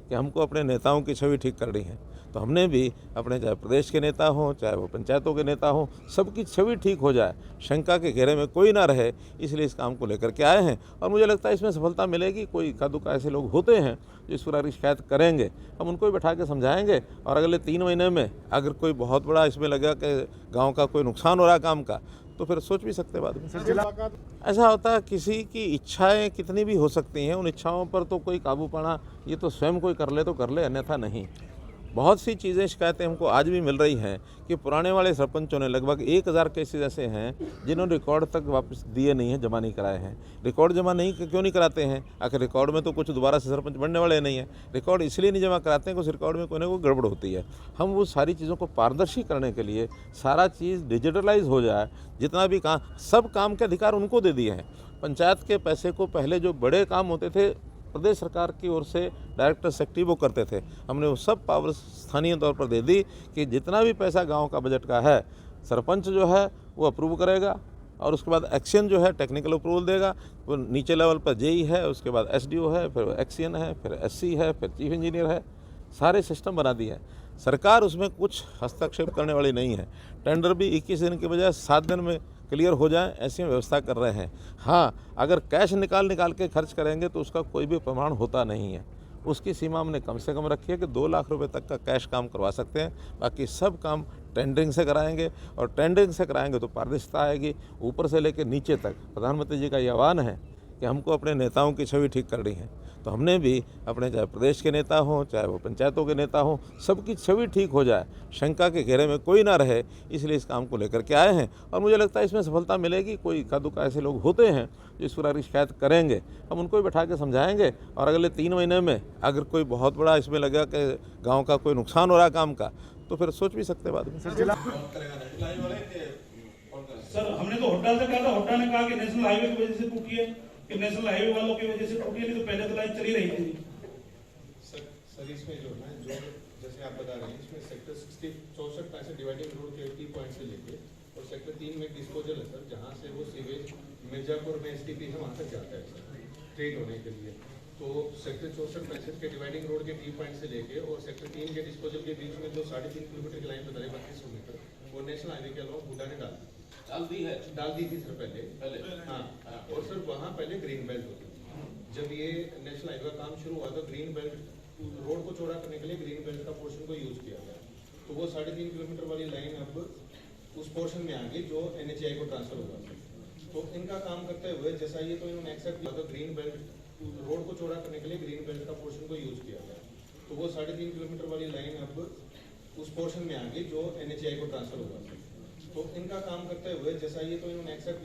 कि हमको अपने नेताओं की छवि ठीक करनी है। तो हमने भी अपने चाहे प्रदेश के नेता हों, चाहे वो पंचायतों के नेता हों, सबकी छवि ठीक हो जाए, शंका के घेरे में कोई ना रहे, इसलिए इस काम को लेकर के आए हैं। और मुझे लगता है इसमें सफलता मिलेगी। कोई इक्का दुक्का ऐसे लोग होते हैं जो इस प्रकार की शिकायत करेंगे, हम उनको भी बैठा के समझाएंगे और अगले 3 महीने में अगर कोई बहुत बड़ा इसमें लगेगा कि गाँव का कोई नुकसान हो रहा है काम का, तो फिर सोच भी सकते हैं बाद में। ऐसा होता है, किसी की इच्छाएं कितनी भी हो सकती हैं, उन इच्छाओं पर तो कोई काबू पाना, ये तो स्वयं कोई कर ले, अन्यथा नहीं। बहुत सी चीज़ें, शिकायतें हमको आज भी मिल रही हैं कि पुराने वाले सरपंचों ने लगभग 1000 केसेज ऐसे हैं जिन्होंने रिकॉर्ड तक वापस दिए नहीं हैं, जमा नहीं कराए हैं। रिकॉर्ड जमा क्यों नहीं कराते हैं? आखिर रिकॉर्ड में तो कुछ दोबारा से सरपंच बनने वाले नहीं हैं। रिकॉर्ड इसलिए नहीं जमा कराते हैं कि उस रिकॉर्ड में कोई ना कोई गड़बड़ होती है। हम वो सारी चीज़ों को पारदर्शी करने के लिए सारा चीज़ डिजिटलाइज हो जाए, जितना भी काम, सब काम के अधिकार उनको दे दिए हैं। पंचायत के पैसे को पहले जो बड़े काम होते थे प्रदेश सरकार की ओर से डायरेक्टर सेक्रेटरी वो करते थे, हमने वो सब पावर स्थानीय तौर पर दे दी कि जितना भी पैसा गांव का बजट का है, सरपंच जो है वो अप्रूव करेगा और उसके बाद एक्शन जो है टेक्निकल अप्रूवल देगा। वो नीचे लेवल पर जेई है, उसके बाद एसडीओ है, फिर एक्सीएन है, फिर एससी है, फिर चीफ इंजीनियर है। सारे सिस्टम बना दिए हैं। सरकार उसमें कुछ हस्तक्षेप करने वाली नहीं है। टेंडर भी 21 दिन के बजाय 7 दिन में क्लियर हो जाए, ऐसी व्यवस्था कर रहे हैं। हाँ, अगर कैश निकाल के खर्च करेंगे तो उसका कोई भी प्रमाण होता नहीं है। उसकी सीमा हमने कम से कम रखी है कि 2 लाख रुपए तक का कैश काम करवा सकते हैं। बाकी सब काम टेंडरिंग से कराएंगे और टेंडरिंग से कराएंगे तो पारदर्शिता आएगी। ऊपर से लेकर नीचे तक प्रधानमंत्री जी का ये आह्वान है कि हमको अपने नेताओं की छवि ठीक करनी है। तो हमने भी अपने चाहे प्रदेश के नेता हों, चाहे वो पंचायतों के नेता हों, सबकी छवि ठीक हो जाए, शंका के घेरे में कोई ना रहे, इसलिए इस काम को लेकर के आए हैं। और मुझे लगता है इसमें सफलता मिलेगी। कोई इक्का दुक्का ऐसे लोग होते हैं जो इस प्रकार की शिकायत करेंगे, हम उनको भी बैठा के समझाएंगे और अगले 3 महीने में अगर कोई बहुत बड़ा इसमें लगेगा कि गाँव का कोई नुकसान हो रहा है काम का, तो फिर सोच भी सकते हैं बाद में। सर, हमने तो हुड्डा से कहा था, हुड्डा ने कहा कि नेशनल हाईवे की वजह से टूटी है, कि नेशनल हाईवे वालों की वजह से टूटी है, नहीं तो पहले तो लाइन चली रही थी। सर इसमें जो है, जो जैसे आप बता रहे हैं, इसमें सेक्टर 64 डिवाइडिंग रोड के टी पॉइंट से लेके और सेक्टर 3 में डिस्पोजल है सर, जहाँ से वो सीवेज मिर्जापुर में एसटीपी है वहाँ तक जाता है सर, ट्रेन होने के लिए। तो सेक्टर 64 के डिवाइडिंग रोड के टी पॉइंट से लेके और सेक्टर 3 के डिस्पोजल के बीच में जो 3.5 किलोमीटर की लाइन बता रही 3200 मीटर, वो नेशनल हाईवे के अलावा हुड्डा ने डाल दी थी सर पहले। हाँ, और सर वहाँ पहले ग्रीन बेल्ट होती थी। जब ये नेशनल हाईवे का काम शुरू हुआ तो ग्रीन बेल्ट रोड को चौड़ा करने के लिए ग्रीन बेल्ट का पोर्शन को यूज किया गया। तो वो 3.5 किलोमीटर वाली लाइन अब उस पोर्शन में आ गई जो NHAI को ट्रांसफर होगा। तो इनका काम करते हुए जैसा ये तो इन्होंने एक्सेप्ट किया, तो ग्रीन बेल्ट रोड को चौड़ा करने के लिए ग्रीन बेल्ट का पोर्शन को यूज किया गया। तो वो 3.5 किलोमीटर वाली लाइन अब उस पोर्शन में आ गई जो NHAI को ट्रांसफर होगा। तो इनका काम करते हुए जैसा ये तो इन्होंने एक्सेप्ट